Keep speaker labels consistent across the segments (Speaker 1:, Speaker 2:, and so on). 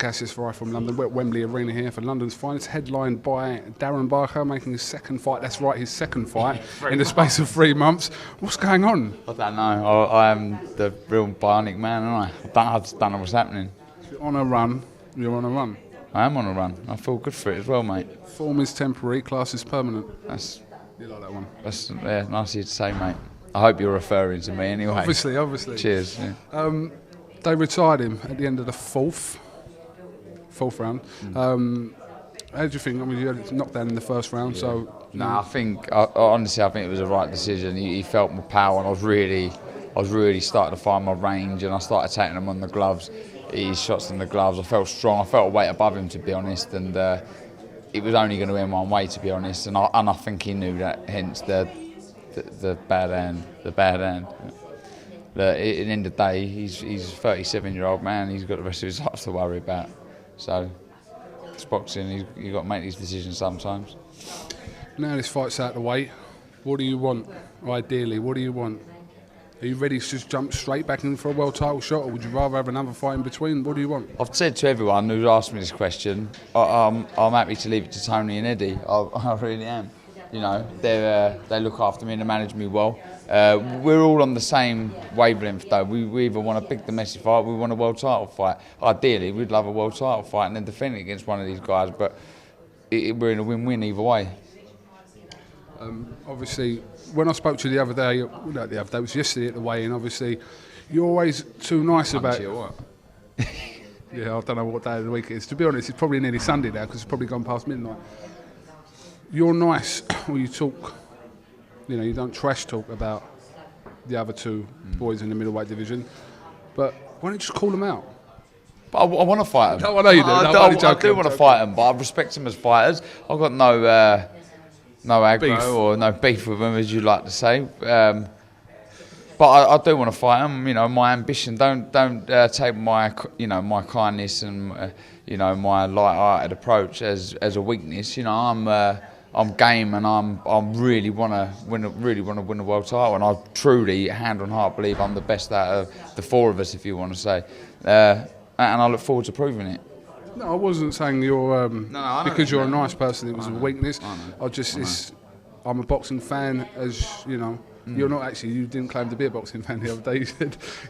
Speaker 1: CASSIUS for iFILM London. We're at Wembley Arena here for London's finest, headlined by Darren BARKER, making his second fight. That's right, his second fight in the space of 3 months. What's going on?
Speaker 2: I don't know. I am the real bionic man, aren't I? I just don't know what's happening.
Speaker 1: You're on a run. You're on a run.
Speaker 2: I am on a run. I feel good for it as well, mate.
Speaker 1: Form is temporary, class is permanent. You like that one?
Speaker 2: That's nice of you to say, mate. I hope you're referring to me anyway.
Speaker 1: Obviously.
Speaker 2: Cheers. Yeah.
Speaker 1: They retired him at the end of the fourth round. How do you think? I mean, you had knocked down in the first round, so...
Speaker 2: No, I think, honestly, I think it was the right decision. He felt my power, and I was really starting to find my range, and I started taking him on the gloves. His shots in the gloves, I felt strong. I felt a weight above him, to be honest, and it was only going to end one way, to be honest. And I think he knew that. Hence the bad hand. At the end of the day, he's a 37-year-old man. He's got the rest of his life to worry about. So it's boxing. You've got to make these decisions sometimes.
Speaker 1: Now this fight's out of the way. What do you want? Ideally, what do you want? Are you ready to just jump straight back in for a world title shot, or would you rather have another fight in between? What do you want?
Speaker 2: I've said to everyone who's asked me this question, I'm happy to leave it to Tony and Eddie. I really am. You know, they look after me and they manage me well. We're all on the same wavelength, though. We either want a big domestic fight, we want a world title fight. Ideally, we'd love a world title fight and then defend it against one of these guys, but we're in a win-win either way.
Speaker 1: Obviously, when I spoke to you the other day, it was yesterday at the weigh-in, obviously, you're always too nice about... Yeah, I don't know what day of the week it is. To be honest, it's probably nearly Sunday now, because it's probably gone past midnight. You're nice when you talk, you know, you don't trash talk about the other two boys in the middleweight division, but why don't you just call them out?
Speaker 2: But I want to fight them.
Speaker 1: No, I know you do.
Speaker 2: I do want to fight them, but I respect them as fighters. I've got no aggro
Speaker 1: beef.
Speaker 2: or no beef with them, as you like to say. But I do want to fight them. You know, my ambition. Don't take my my kindness and my light-hearted approach as a weakness. You know, I'm game, and I'm really want to win a world title, and I truly, hand on heart, believe I'm the best out of the four of us, if you want to say, and I look forward to proving it.
Speaker 1: No, I wasn't saying you're because you're a nice person. It was a weakness. I'm a boxing fan, as you know. You're not actually. You didn't claim to be a boxing fan the other day.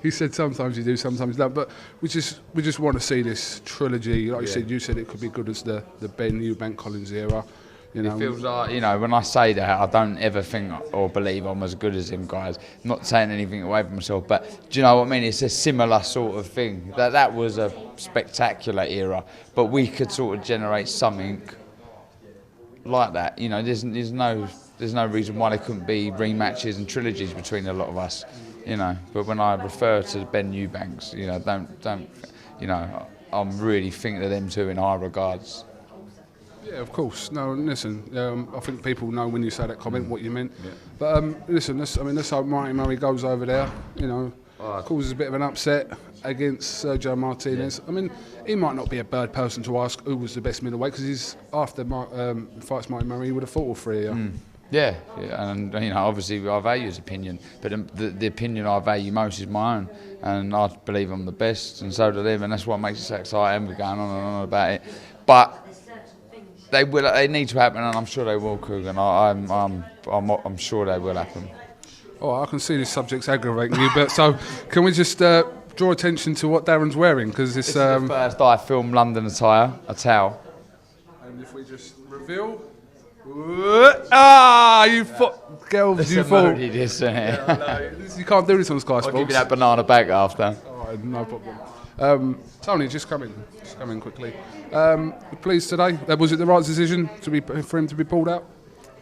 Speaker 1: You said sometimes you do, sometimes you don't. But we just want to see this trilogy. Like you said it could be good as the Ben Eubank Collins era. You know.
Speaker 2: It feels like, when I say that, I don't ever think or believe I'm as good as him, guys. I'm not saying anything away from myself, but do you know what I mean? It's a similar sort of thing. That was a spectacular era, but we could sort of generate something like that. You know, there's no reason why there couldn't be rematches and trilogies between a lot of us. You know, but when I refer to Ben Eubanks, I'm really thinking of them two in high regards.
Speaker 1: Yeah, of course. No, listen, I think people know when you say that comment what you meant. Yeah. But listen, let's hope Marty Murray goes over there, causes a bit of an upset against Sergio Martinez. Yeah. I mean, he might not be a bad person to ask who was the best middleweight, because after fights Marty Murray, he would have fought all three.
Speaker 2: Yeah, and obviously I value his opinion, but the opinion I value most is my own, and I believe I'm the best, and so do them, and that's what makes it so exciting. We're going on and on about it, but they need to happen, and I'm sure they will, KUGAN. I'm sure they will happen.
Speaker 1: Oh, I can see this subject's aggravating you, but so can we just draw attention to what Darren's wearing, because this is
Speaker 2: the first iFILM London attire, a towel.
Speaker 1: And if we just reveal. You girls, you thought. You can't do this on Sky Sports.
Speaker 2: I'll give you that banana back after.
Speaker 1: All right, no problem. Tony, just come in quickly. Pleased today. Was it the right decision for him to be pulled out?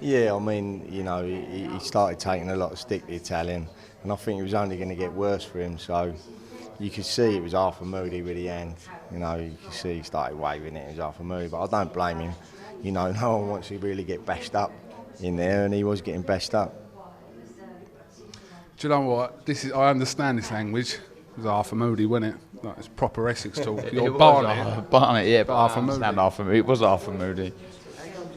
Speaker 3: Yeah, I mean, he started taking a lot of stick, the Italian, and I think it was only going to get worse for him. So you could see it was half a moody with the hand. You could see he started waving it. It was half a moody, but I don't blame him. No one wants to really get bashed up in there, and he was getting bashed up.
Speaker 1: Do you know what? I understand this language. It was half a moody, wasn't it? Like, it's proper Essex talk. You're Barnet.
Speaker 2: Barnet, yeah, but
Speaker 1: half a moody.
Speaker 2: It was half a moody.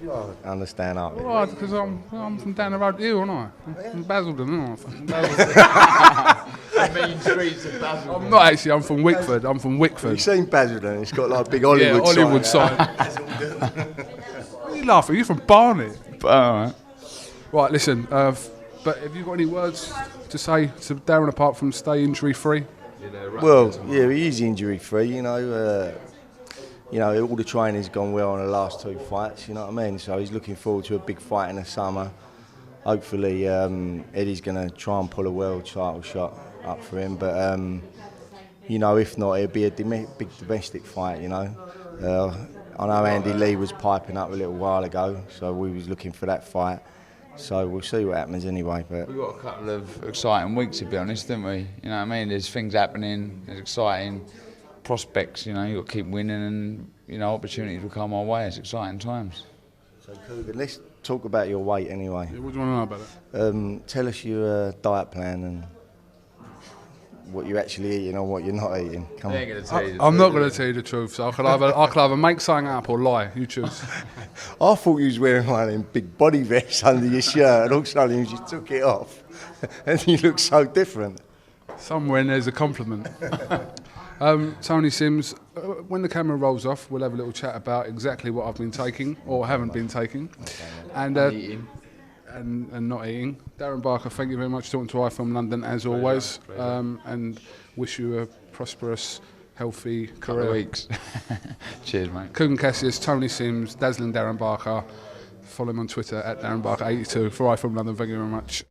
Speaker 3: you understand, aren't you?
Speaker 1: Why? Because I'm from down the road here, aren't I? I'm from Basildon, aren't I? Fucking Basildon.
Speaker 2: The mean streets of Basildon.
Speaker 1: I'm not actually. I'm from Wickford. I'm from Wickford.
Speaker 3: You've seen Basildon, it's got like a big Hollywood
Speaker 1: Yeah, Hollywood
Speaker 3: sign.
Speaker 1: What are you laughing? You're from Barnet.
Speaker 2: Alright.
Speaker 1: Right, listen. But have you got any words to say to Darren apart from stay injury free?
Speaker 3: Well, yeah, he is injury free, you know. All the training's gone well on the last 2 fights, you know what I mean? So he's looking forward to a big fight in the summer. Hopefully Eddie's going to try and pull a world title shot up for him, but if not, it'll be a big domestic fight, you know. I know Andy Lee was piping up a little while ago, so we was looking for that fight. So we'll see what happens anyway. But
Speaker 2: We've got a couple of exciting weeks, to be honest, didn't we? You know what I mean? There's things happening, there's exciting prospects, you know, you've got to keep winning and, you know, opportunities will come our way. It's exciting times.
Speaker 3: so KUGAN, let's talk about your weight anyway.
Speaker 1: Yeah, what do you want to know about it?
Speaker 3: Tell us your diet plan and what you're actually eating or what you're not eating. Come on.
Speaker 1: I'm not going to tell you the truth, so I could either make something up or lie. You choose.
Speaker 3: I thought you was wearing one of them big body vests under your shirt and all of a sudden you just took it off and you look so different.
Speaker 1: Somewhere in there's a compliment. Tony Sims, when the camera rolls off, we'll have a little chat about exactly what I've been taking or haven't been taking. And
Speaker 2: eating.
Speaker 1: And not eating. Darren Barker, thank you very much for talking to iFILM London as always. And wish you a prosperous, healthy career.
Speaker 2: Weeks. Cheers, mate.
Speaker 1: KUGAN CASSIUS, Tony Sims, dazzling Darren Barker. Follow him on Twitter at DarrenBarker82. For iFILM London, thank you very much.